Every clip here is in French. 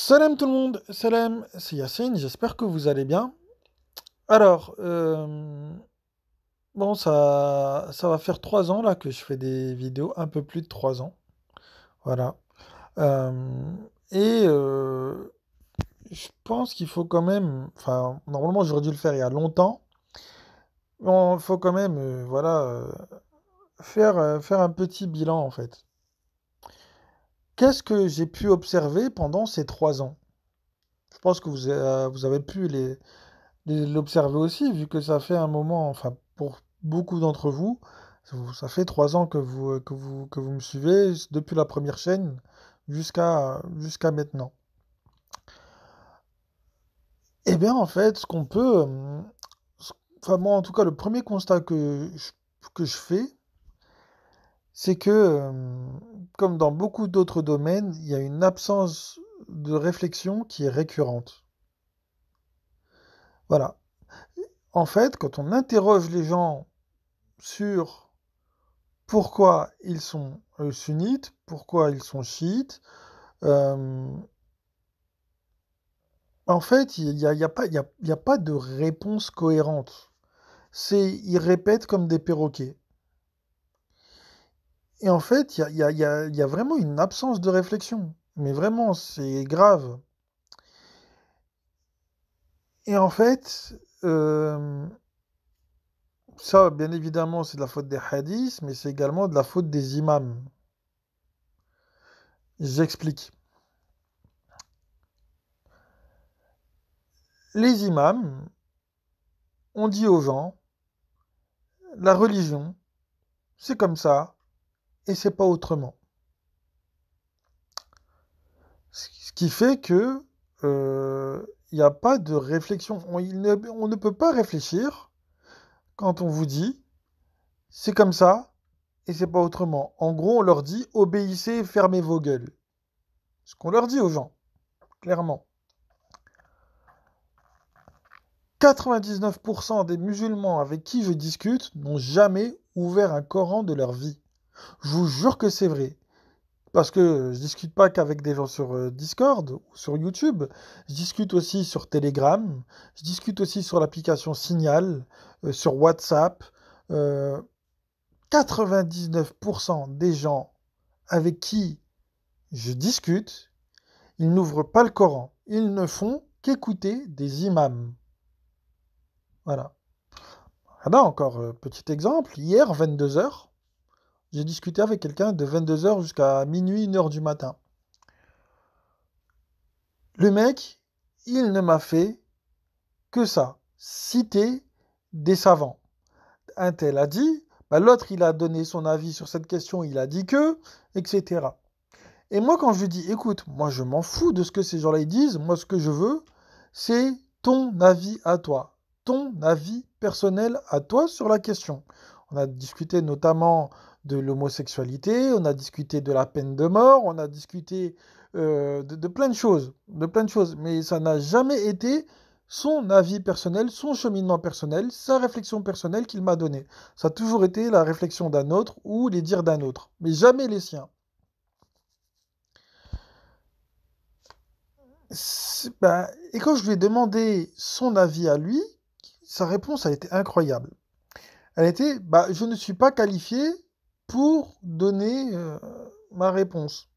Salam tout le monde, salam, c'est Yacine, j'espère que vous allez bien. Alors, bon, ça va faire 3 ans là que je fais des vidéos, un peu plus de 3 ans, voilà. Euh, et je pense qu'il faut quand même, enfin, normalement j'aurais dû le faire il y a longtemps, mais il faut quand même, voilà, faire un petit bilan en fait. Qu'est-ce que j'ai pu observer pendant ces 3 ans? Je pense que vous avez pu l'observer aussi, vu que ça fait un moment, enfin pour beaucoup d'entre vous, ça fait 3 ans que vous me suivez depuis la première chaîne jusqu'à maintenant. Eh bien en fait, ce qu'on peut, enfin moi en tout cas le premier constat que je fais, c'est que comme dans beaucoup d'autres domaines, il y a une absence de réflexion qui est récurrente. Voilà. En fait, quand on interroge les gens sur pourquoi ils sont sunnites, pourquoi ils sont chiites. Euh, En fait, il y a pas de réponse cohérente. Ils répètent comme des perroquets. Et en fait, il y a vraiment une absence de réflexion. Mais vraiment, c'est grave. Et en fait, ça, bien évidemment, c'est de la faute des hadiths, mais c'est également de la faute des imams. J'explique. Les imams ont dit aux gens, la religion, c'est comme ça, et c'est pas autrement. Ce qui fait que il n'y a pas de réflexion. On ne peut pas réfléchir quand on vous dit c'est comme ça et c'est pas autrement. En gros, on leur dit obéissez et fermez vos gueules. Ce qu'on leur dit aux gens, clairement. 99% des musulmans avec qui je discute n'ont jamais ouvert un Coran de leur vie. Je vous jure que c'est vrai. Parce que je discute pas qu'avec des gens sur Discord ou sur YouTube, je discute aussi sur Telegram, je discute aussi sur l'application Signal, sur WhatsApp. Euh, 99% des gens avec qui je discute, ils n'ouvrent pas le Coran. Ils ne font qu'écouter des imams. Voilà. Ah ben encore, petit exemple, hier, 22 heures, j'ai discuté avec quelqu'un de 22 heures jusqu'à minuit, 1 heure du matin. Le mec, il ne m'a fait que ça, citer des savants. Un tel a dit, bah, l'autre il a donné son avis sur cette question, il a dit que, etc. Et moi quand je lui dis, écoute, moi je m'en fous de ce que ces gens-là ils disent, moi ce que je veux, c'est ton avis à toi, ton avis personnel à toi sur la question. On a discuté notamment de l'homosexualité, on a discuté de la peine de mort, on a discuté de plein de choses, mais ça n'a jamais été son avis personnel, son cheminement personnel, sa réflexion personnelle qu'il m'a donnée. Ça a toujours été la réflexion d'un autre ou les dires d'un autre, mais jamais les siens. Et quand je lui ai demandé son avis à lui, sa réponse a été incroyable. Elle était, bah, je ne suis pas qualifié pour donner ma réponse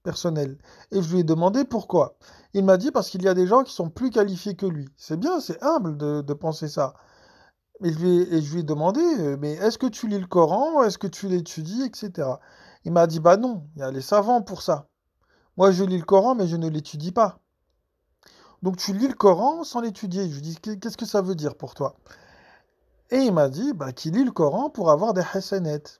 personnelle. Et je lui ai demandé pourquoi. Il m'a dit parce qu'il y a des gens qui sont plus qualifiés que lui. C'est bien, c'est humble de penser ça. Et je lui ai demandé, mais est-ce que tu lis le Coran? Est-ce que tu l'étudies, etc. Il m'a dit, bah non, il y a les savants pour ça. Moi, je lis le Coran, mais je ne l'étudie pas. Donc tu lis le Coran sans l'étudier. Je lui dis, qu'est-ce que ça veut dire pour toi? Et il m'a dit bah, qu'il lit le Coran pour avoir des hasanat.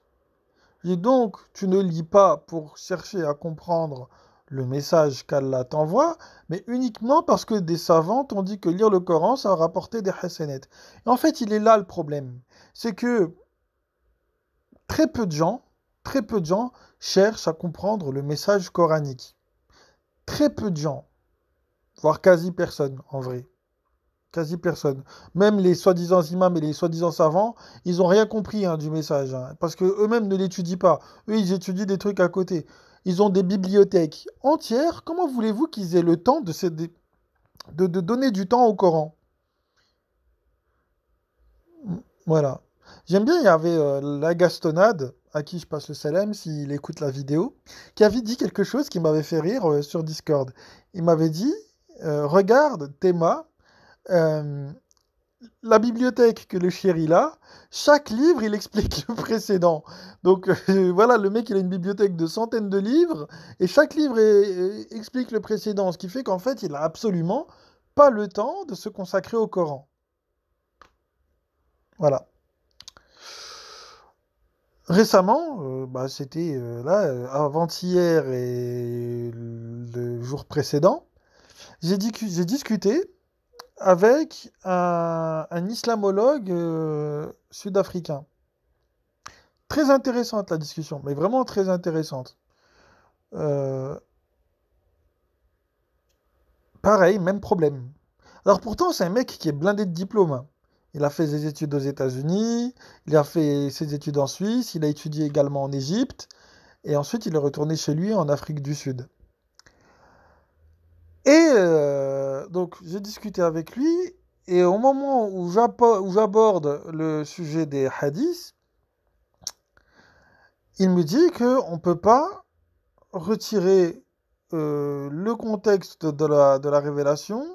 Et donc, tu ne lis pas pour chercher à comprendre le message qu'Allah t'envoie, mais uniquement parce que des savants t'ont dit que lire le Coran, ça va rapporter des hasanat. Et en fait, il est là le problème. C'est que très peu de gens, très peu de gens cherchent à comprendre le message coranique. Très peu de gens, voire quasi personne en vrai. Quasi personne. Même les soi-disant imams et les soi-disant savants, ils n'ont rien compris hein, du message. Hein, parce que eux-mêmes ne l'étudient pas. Eux, ils étudient des trucs à côté. ils ont des bibliothèques entières. Comment voulez-vous qu'ils aient le temps de donner du temps au Coran? Voilà. J'aime bien, il y avait la Gastonnade, à qui je passe le salam s'il écoute la vidéo, qui avait dit quelque chose qui m'avait fait rire sur Discord. Il m'avait dit, regarde, Théma, euh, la bibliothèque que le chéri a, chaque livre, il explique le précédent. Donc voilà, le mec, il a une bibliothèque de centaines de livres, et chaque livre explique le précédent, ce qui fait qu'en fait, il a absolument pas le temps de se consacrer au Coran. Voilà. Récemment, bah, c'était là, avant-hier et le jour précédent, j'ai discuté avec un islamologue sud-africain. Très intéressante la discussion, mais vraiment très intéressante. Euh, Pareil, même problème. Alors pourtant, c'est un mec qui est blindé de diplômes, hein. Il a fait ses études aux États-Unis, il a fait ses études en Suisse, il a étudié également en Égypte, et ensuite il est retourné chez lui en Afrique du Sud. Et donc j'ai discuté avec lui, et au moment où j'aborde le sujet des hadiths, il me dit qu'on ne peut pas retirer le contexte de la révélation,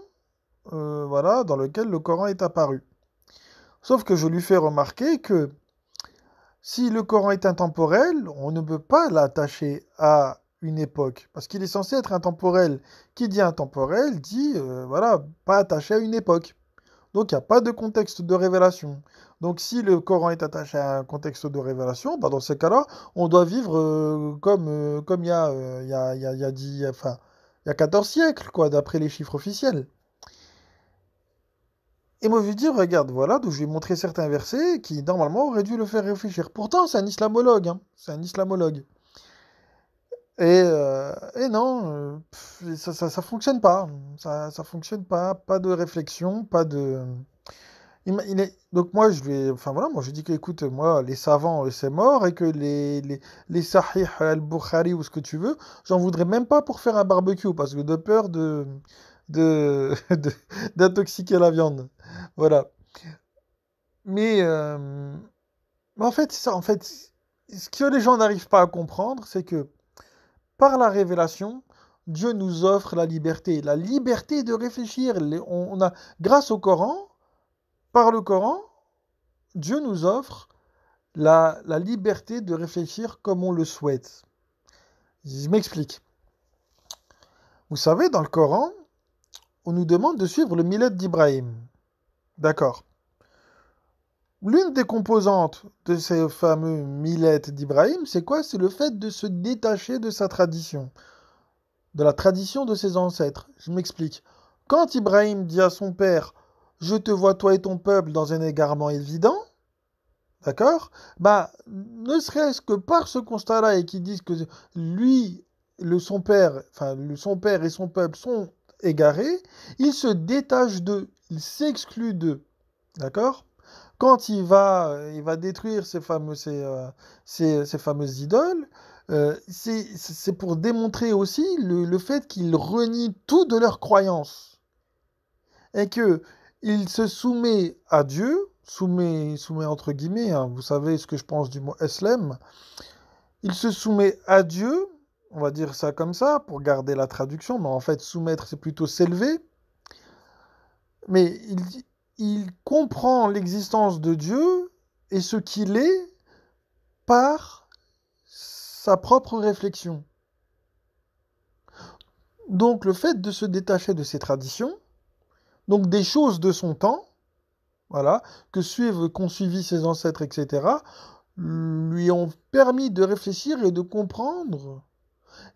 voilà, dans lequel le Coran est apparu. Sauf que je lui fais remarquer que si le Coran est intemporel, on ne peut pas l'attacher à une époque, parce qu'il est censé être intemporel. Qui dit intemporel dit, voilà, pas attaché à une époque. Donc il n'y a pas de contexte de révélation. Donc si le Coran est attaché à un contexte de révélation, bah dans ce cas-là, on doit vivre comme il y a enfin, il y a 14 siècles, quoi, d'après les chiffres officiels. Et moi, je lui dis, regarde, voilà, donc je lui ai montré certains versets qui, normalement, auraient dû le faire réfléchir. Pourtant, c'est un islamologue, hein, c'est un islamologue. Et non, ça fonctionne pas. Ça fonctionne pas. Pas de réflexion, pas de... Donc moi, enfin voilà, moi je dis que, écoute, moi, les savants, c'est mort, et que les Sahih al-Bukhari ou ce que tu veux, j'en voudrais même pas pour faire un barbecue, parce que de peur de- d'intoxiquer la viande. Voilà. Mais, en fait, c'est ça, en fait, ce que les gens n'arrivent pas à comprendre, c'est que par la révélation, Dieu nous offre la liberté de réfléchir. On a, grâce au Coran, par le Coran, Dieu nous offre la liberté de réfléchir comme on le souhaite. Je m'explique. Vous savez, dans le Coran, on nous demande de suivre le millet d'Ibrahim. D'accord. L'une des composantes de ces fameux millettes d'Ibrahim, c'est quoi? C'est le fait de se détacher de sa tradition, de la tradition de ses ancêtres. Je m'explique. Quand Ibrahim dit à son père, je te vois toi et ton peuple dans un égarement évident, d'accord? Bah, ne serait-ce que par ce constat-là et qu'ils disent que lui, son père, son père et son peuple sont égarés, il se détache d'eux, il s'exclut d'eux, d'accord? Quand il va détruire ces fameuses idoles, c'est pour démontrer aussi le fait qu'ils renient tout de leurs croyances et que il se soumet à Dieu, soumet entre guillemets, hein, vous savez ce que je pense du mot Islam, il se soumet à Dieu, on va dire ça comme ça pour garder la traduction, mais en fait soumettre c'est plutôt s'élever, mais il comprend l'existence de Dieu et ce qu'il est par sa propre réflexion. Donc le fait de se détacher de ses traditions, donc des choses de son temps, voilà, qu'ont suivi ses ancêtres, etc., lui ont permis de réfléchir et de comprendre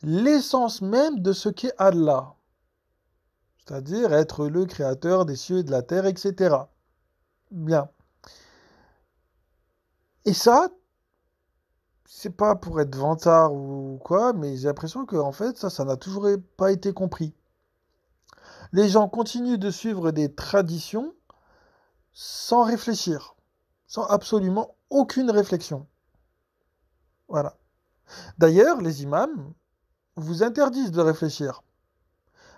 l'essence même de ce qu'est Allah, c'est-à-dire être le créateur des cieux et de la terre, etc. Bien. Et ça, c'est pas pour être vantard ou quoi, mais j'ai l'impression que en fait, ça n'a toujours pas été compris. Les gens continuent de suivre des traditions sans réfléchir, sans absolument aucune réflexion. Voilà. D'ailleurs, les imams, vous interdisent de réfléchir.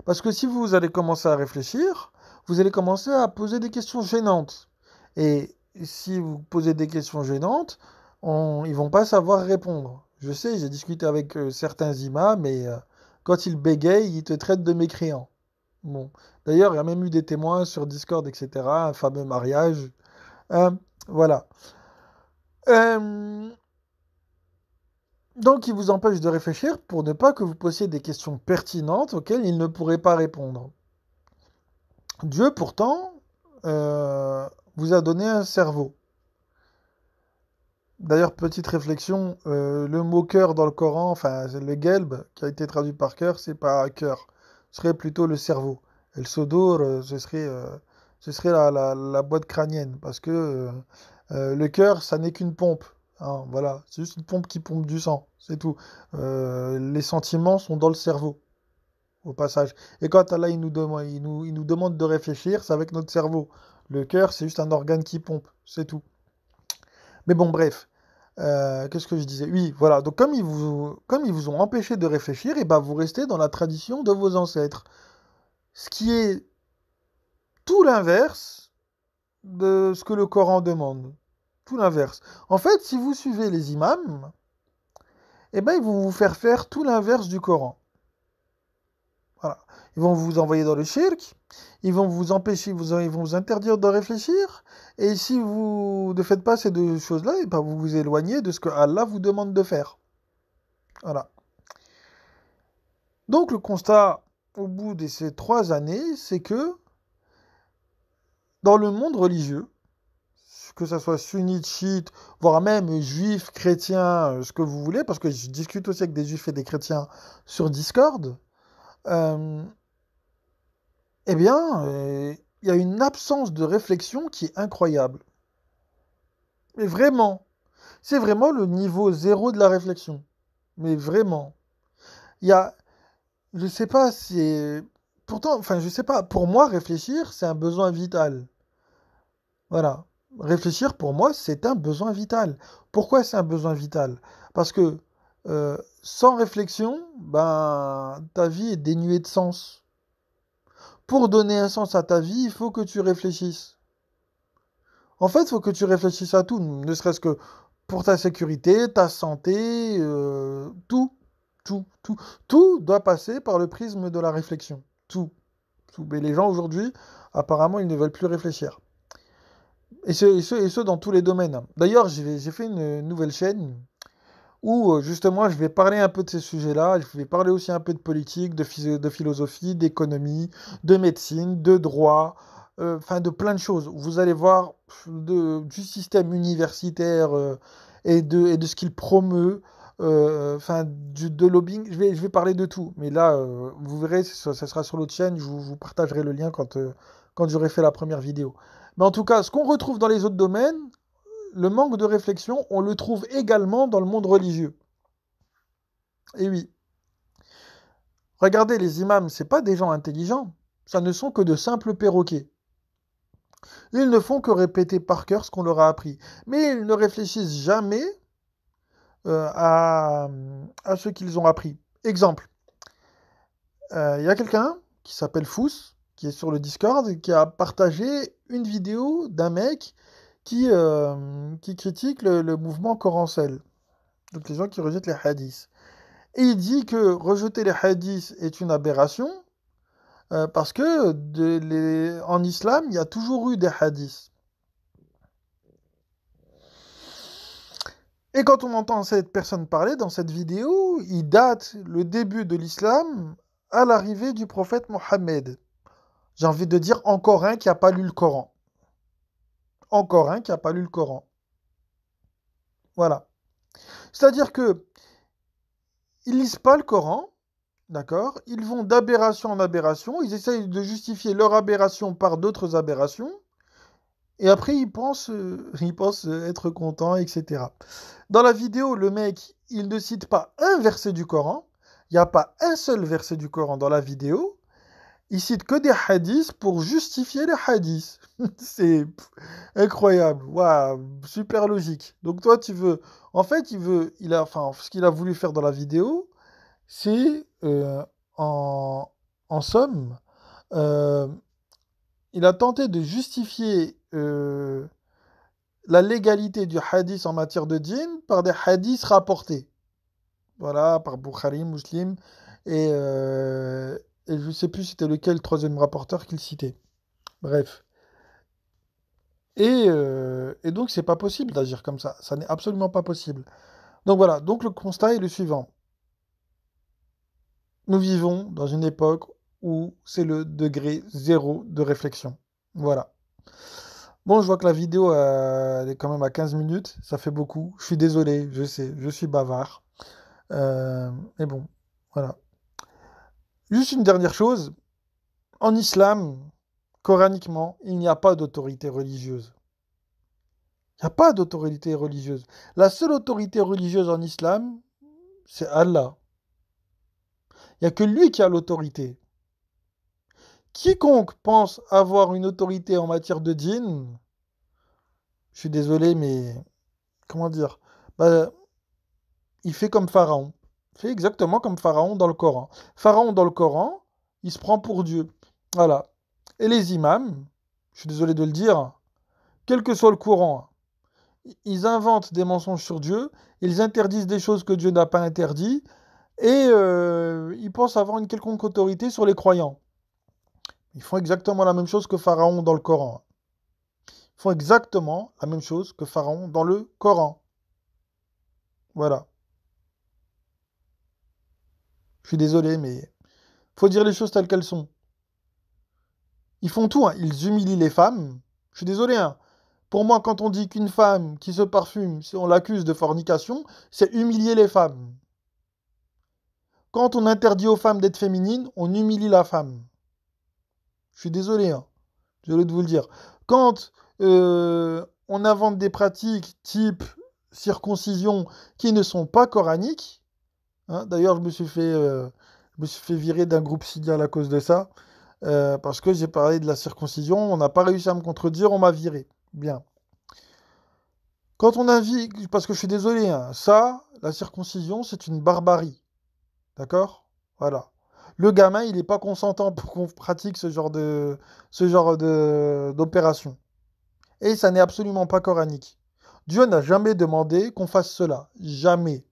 Parce que si vous allez commencer à réfléchir, vous allez commencer à poser des questions gênantes. Et si vous posez des questions gênantes, ils vont pas savoir répondre. Je sais, j'ai discuté avec certains imams et quand ils bégayent, ils te traitent de mécréant. Bon. D'ailleurs, il y a même eu des témoins sur Discord, etc. Un fameux mariage. Voilà. Euh, donc, ils vous empêchent de réfléchir pour ne pas que vous posiez des questions pertinentes auxquelles ils ne pourraient pas répondre. Dieu, pourtant, euh, vous a donné un cerveau. D'ailleurs, petite réflexion, le mot cœur dans le Coran, enfin, c'est le gelb, qui a été traduit par cœur, c'est pas cœur. Ce serait plutôt le cerveau. Et le sodour, ce serait la boîte crânienne. Parce que le cœur, ça n'est qu'une pompe. Hein, voilà, c'est juste une pompe qui pompe du sang, c'est tout. Les sentiments sont dans le cerveau, au passage. Et quand Allah il nous demande de réfléchir, c'est avec notre cerveau. Le cœur, c'est juste un organe qui pompe, c'est tout. Mais bon, bref. Qu'est-ce que je disais? Oui, voilà. Donc, comme ils vous ont empêché de réfléchir, et ben vous restez dans la tradition de vos ancêtres. Ce qui est tout l'inverse de ce que le Coran demande. Tout l'inverse. En fait, si vous suivez les imams, eh ben, ils vont vous faire tout l'inverse du Coran. Voilà. Ils vont vous envoyer dans le shirk, ils vont vous empêcher, ils vont vous interdire de réfléchir, et si vous ne faites pas ces deux choses-là, eh ben, vous vous éloignez de ce que Allah vous demande de faire. Voilà. Donc le constat au bout de ces 3 années, c'est que dans le monde religieux, que ce soit sunnite, chiite, voire même juif, chrétien, ce que vous voulez, parce que je discute aussi avec des juifs et des chrétiens sur Discord, euh, eh bien, il y a une absence de réflexion qui est incroyable. Mais vraiment, c'est vraiment le niveau zéro de la réflexion. Mais vraiment. Il y a, je sais pas, c'est... Pourtant, enfin, je sais pas, pour moi, réfléchir, c'est un besoin vital. Voilà. Réfléchir, pour moi, c'est un besoin vital. Pourquoi c'est un besoin vital? Parce que sans réflexion, ben, ta vie est dénuée de sens. Pour donner un sens à ta vie, il faut que tu réfléchisses. En fait, il faut que tu réfléchisses à tout, ne serait-ce que pour ta sécurité, ta santé, tout, tout. Tout doit passer par le prisme de la réflexion. Tout, tout. Mais les gens aujourd'hui, apparemment, ils ne veulent plus réfléchir. Et ce dans tous les domaines. D'ailleurs, j'ai fait une nouvelle chaîne où justement je vais parler un peu de ces sujets-là. Je vais parler aussi un peu de politique, de philosophie, d'économie, de médecine, de droit, enfin de plein de choses. Vous allez voir du système universitaire et de ce qu'il promeut, enfin de lobbying. Je vais parler de tout. Mais là, vous verrez, ça sera sur l'autre chaîne. Je vous partagerai le lien quand j'aurai fait la première vidéo. Mais en tout cas, ce qu'on retrouve dans les autres domaines, le manque de réflexion, on le trouve également dans le monde religieux. Et oui, regardez, les imams, c'est pas des gens intelligents, ça ne sont que de simples perroquets. Ils ne font que répéter par cœur ce qu'on leur a appris. Mais ils ne réfléchissent jamais à ce qu'ils ont appris. Exemple, il y a quelqu'un qui s'appelle Fous, qui est sur le Discord, et qui a partagé une vidéo d'un mec qui critique le mouvement Corancel. Donc les gens qui rejettent les hadiths. Et il dit que rejeter les hadiths est une aberration parce que en islam, il y a toujours eu des hadiths. Et quand on entend cette personne parler dans cette vidéo, il date le début de l'islam à l'arrivée du prophète Mohammed. J'ai envie de dire encore un qui n'a pas lu le Coran. Encore un qui n'a pas lu le Coran. Voilà. C'est-à-dire que ils lisent pas le Coran, d'accord? Ils vont d'aberration en aberration, ils essayent de justifier leur aberration par d'autres aberrations, et après ils pensent être contents, etc. Dans la vidéo, le mec, il ne cite pas un verset du Coran, il n'y a pas un seul verset du Coran dans la vidéo, il cite que des hadiths pour justifier les hadiths. C'est incroyable, waouh, super logique. Donc toi, tu veux, en fait, enfin, ce qu'il a voulu faire dans la vidéo, C'est, en, en somme, euh, il a tenté de justifier la légalité du hadith en matière de djinn par des hadiths rapportés. Voilà, par Bukhari, Muslim, et je ne sais plus c'était lequel le troisième rapporteur qu'il citait. Bref. Et donc, c'est pas possible d'agir comme ça. Ça n'est absolument pas possible. Donc voilà, donc le constat est le suivant. Nous vivons dans une époque où c'est le degré zéro de réflexion. Voilà. Bon, je vois que la vidéo, elle est quand même à 15 minutes. Ça fait beaucoup. Je suis désolé, je sais, je suis bavard. Mais bon, voilà. Juste une dernière chose. En islam, coraniquement, il n'y a pas d'autorité religieuse. Il n'y a pas d'autorité religieuse. La seule autorité religieuse en islam, c'est Allah. Il n'y a que lui qui a l'autorité. Quiconque pense avoir une autorité en matière de djinn, je suis désolé, mais comment dire? Bah, il fait comme Pharaon. Il fait exactement comme Pharaon dans le Coran. Pharaon dans le Coran, il se prend pour Dieu. Voilà. Et les imams, je suis désolé de le dire, quel que soit le courant, ils inventent des mensonges sur Dieu, ils interdisent des choses que Dieu n'a pas interdites, et ils pensent avoir une quelconque autorité sur les croyants. Ils font exactement la même chose que Pharaon dans le Coran. Ils font exactement la même chose que Pharaon dans le Coran. Voilà. Je suis désolé, mais faut dire les choses telles qu'elles sont. Ils font tout, hein. Ils humilient les femmes. Je suis désolé, hein. Pour moi, quand on dit qu'une femme qui se parfume, si on l'accuse de fornication, c'est humilier les femmes. Quand on interdit aux femmes d'être féminines, on humilie la femme. Je suis désolé, hein. Désolé de vous le dire. Quand on invente des pratiques type circoncision qui ne sont pas coraniques, hein, d'ailleurs, je me suis fait virer d'un groupe Sidial à cause de ça, parce que j'ai parlé de la circoncision, on n'a pas réussi à me contredire, on m'a viré. Bien. Quand on invite, parce que je suis désolé, hein, ça, la circoncision, c'est une barbarie. D'accord? Voilà. Le gamin, il n'est pas consentant pour qu'on pratique d'opération. Et ça n'est absolument pas coranique. Dieu n'a jamais demandé qu'on fasse cela. Jamais.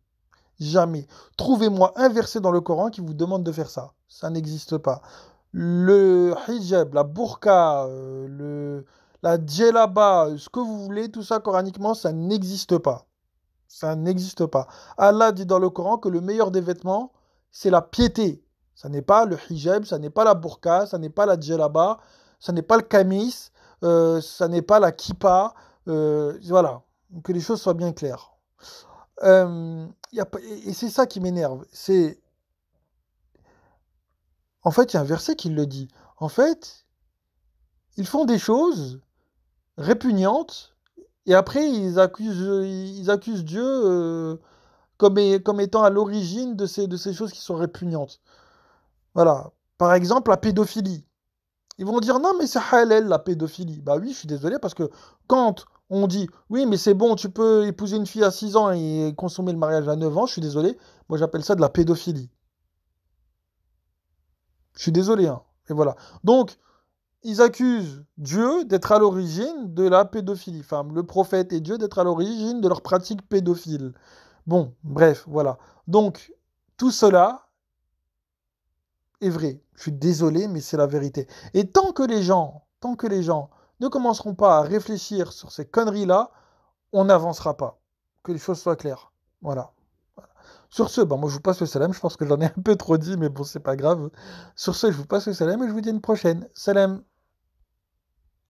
Jamais. Trouvez-moi un verset dans le Coran qui vous demande de faire ça. Ça n'existe pas. Le hijab, la burqa, la djellaba, ce que vous voulez, tout ça coraniquement, ça n'existe pas. Ça n'existe pas. Allah dit dans le Coran que le meilleur des vêtements, c'est la piété. Ça n'est pas le hijab, ça n'est pas la burqa, ça n'est pas la djellaba, ça n'est pas le kamis, ça n'est pas la kippa. Voilà. Que les choses soient bien claires. Et c'est ça qui m'énerve. En fait, il y a un verset qui le dit. En fait, ils font des choses répugnantes et après ils accusent Dieu comme étant à l'origine de ces choses qui sont répugnantes. Voilà. Par exemple, la pédophilie. Ils vont dire non, mais c'est halal la pédophilie. Bah oui, je suis désolé parce que quand on dit oui, mais c'est bon, tu peux épouser une fille à 6 ans et consommer le mariage à 9 ans, je suis désolé. Moi, j'appelle ça de la pédophilie. Je suis désolé, hein. Et voilà. Donc, ils accusent Dieu d'être à l'origine de la pédophilie. Enfin, le prophète et Dieu d'être à l'origine de leur pratique pédophile. Bon, bref, voilà. Donc, tout cela est vrai. Je suis désolé, mais c'est la vérité. Et tant que les gens ne commenceront pas à réfléchir sur ces conneries-là, on n'avancera pas. Que les choses soient claires. Voilà. Sur ce, moi je vous passe le salam. Je pense que j'en ai un peu trop dit, mais bon, c'est pas grave. Sur ce, je vous passe le salam et je vous dis à une prochaine. Salam.